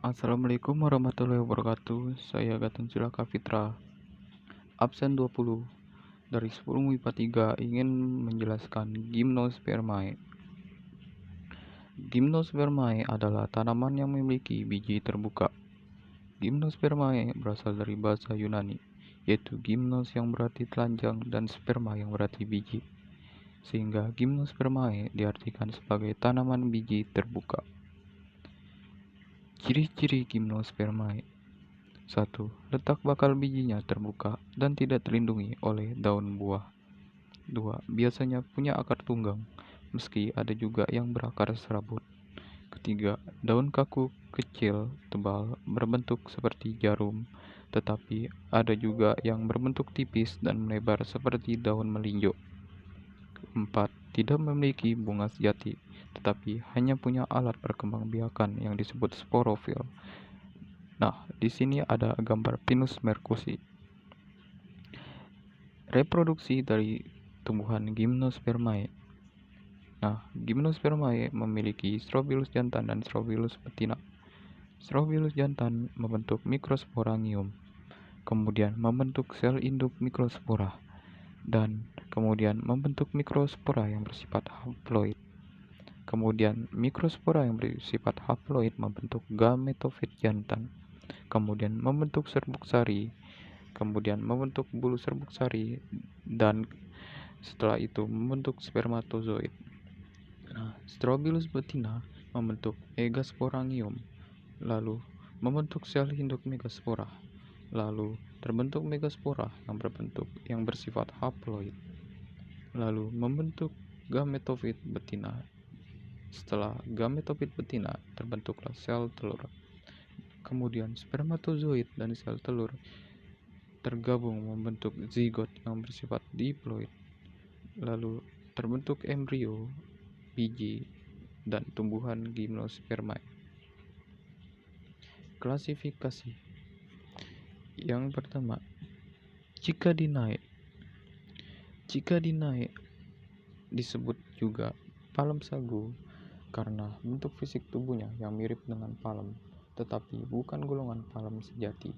Assalamualaikum warahmatullahi wabarakatuh. Saya Gaton Cilaka Fitra, absen 20 dari 10 MIPA 3 ingin menjelaskan Gymnospermae. Gymnospermae adalah tanaman yang memiliki biji terbuka. Gymnospermae berasal dari bahasa Yunani, yaitu gymnos yang berarti telanjang dan sperma yang berarti biji. Sehingga Gymnospermae diartikan sebagai tanaman biji terbuka. Ciri-ciri Gymnospermae: 1. Letak bakal bijinya terbuka dan tidak terlindungi oleh daun buah. 2. Biasanya punya akar tunggang, meski ada juga yang berakar serabut. Ketiga, daun kaku, kecil, tebal, berbentuk seperti jarum, tetapi ada juga yang berbentuk tipis dan melebar seperti daun melinjo. 4. Tidak memiliki bunga sejati, tetapi hanya punya alat perkembangbiakan yang disebut sporofil. Nah, di sini ada gambar Pinus mercusi. Reproduksi dari tumbuhan Gymnospermae. Nah, Gymnospermae memiliki strobilus jantan dan strobilus betina. Strobilus jantan membentuk mikrosporangium, kemudian membentuk sel induk mikrospora, dan kemudian membentuk mikrospora yang bersifat haploid. Kemudian mikrospora yang bersifat haploid membentuk gametofit jantan, kemudian membentuk serbuk sari, kemudian membentuk bulu serbuk sari, dan setelah itu membentuk spermatozoid. Nah, Strobilus betina membentuk megasporangium, lalu membentuk sel induk megaspora, lalu terbentuk megaspora yang bersifat haploid, lalu membentuk gametofit betina. Setelah gametofit betina, terbentuklah sel telur. Kemudian spermatozoid dan sel telur tergabung membentuk zigot yang bersifat diploid. Lalu terbentuk embrio, biji, dan tumbuhan Gymnospermae. Klasifikasi. Yang pertama, Cicadinae. Cicadinae disebut juga palem sagu karena bentuk fisik tubuhnya yang mirip dengan palem, tetapi bukan golongan palem sejati.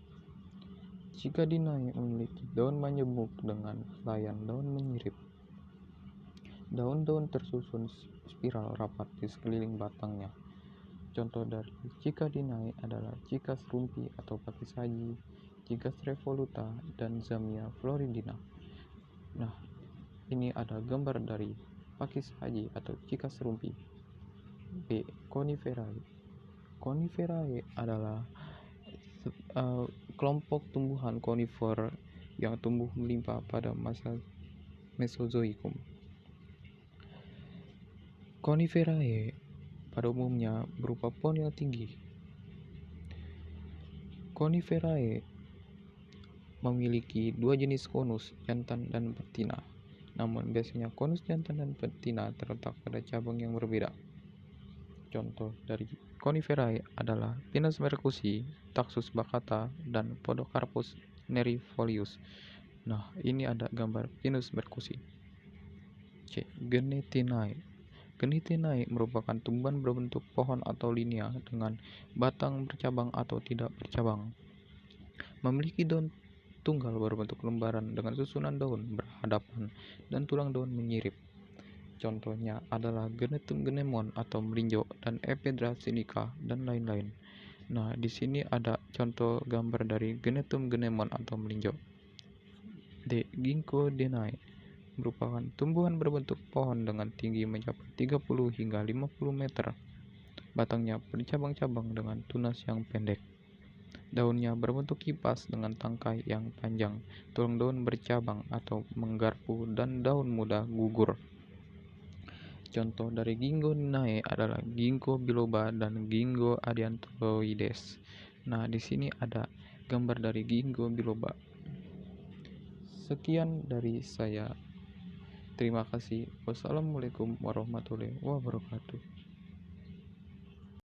Cicadinae memiliki daun majemuk dengan layan daun menyirip. Daun-daun tersusun spiral rapat di sekeliling batangnya. Contoh dari Cicadinae adalah Cicas rumpi atau pakis haji, Cicas revoluta, dan Zamia floridina. Nah, ini ada gambar dari pakis haji atau Cicas rumpi. B. Coniferae. Coniferae adalah kelompok tumbuhan konifer yang tumbuh melimpah pada masa Mesozoikum. Coniferae pada umumnya berupa pohon yang tinggi. Coniferae memiliki dua jenis konus, jantan dan betina. Namun biasanya konus jantan dan betina terletak pada cabang yang berbeda. Contoh dari Coniferae adalah Pinus mercusi, Taxus baccata, dan Podocarpus nerifolius. Nah, ini ada gambar Pinus mercusi. C. Genethinae. Genethinae merupakan tumbuhan berbentuk pohon atau linia dengan batang bercabang atau tidak bercabang. Memiliki daun tunggal berbentuk lembaran dengan susunan daun berhadapan dan tulang daun menyirip. Contohnya adalah Genetum genemon atau melinjo dan Ephedra sinica dan lain-lain. Nah, di sini ada contoh gambar dari Genetum genemon atau melinjo. D. Ginkgodenae merupakan tumbuhan berbentuk pohon dengan tinggi mencapai 30 hingga 50 meter. Batangnya bercabang-cabang dengan tunas yang pendek. Daunnya berbentuk kipas dengan tangkai yang panjang. Tulang daun bercabang atau menggarpu dan daun muda gugur. Contoh dari Ginkgodenae adalah Ginkgo biloba dan Ginkgo adiantoides. Nah, di sini ada gambar dari Ginkgo biloba. Sekian dari saya. Terima kasih. Wassalamualaikum warahmatullahi wabarakatuh.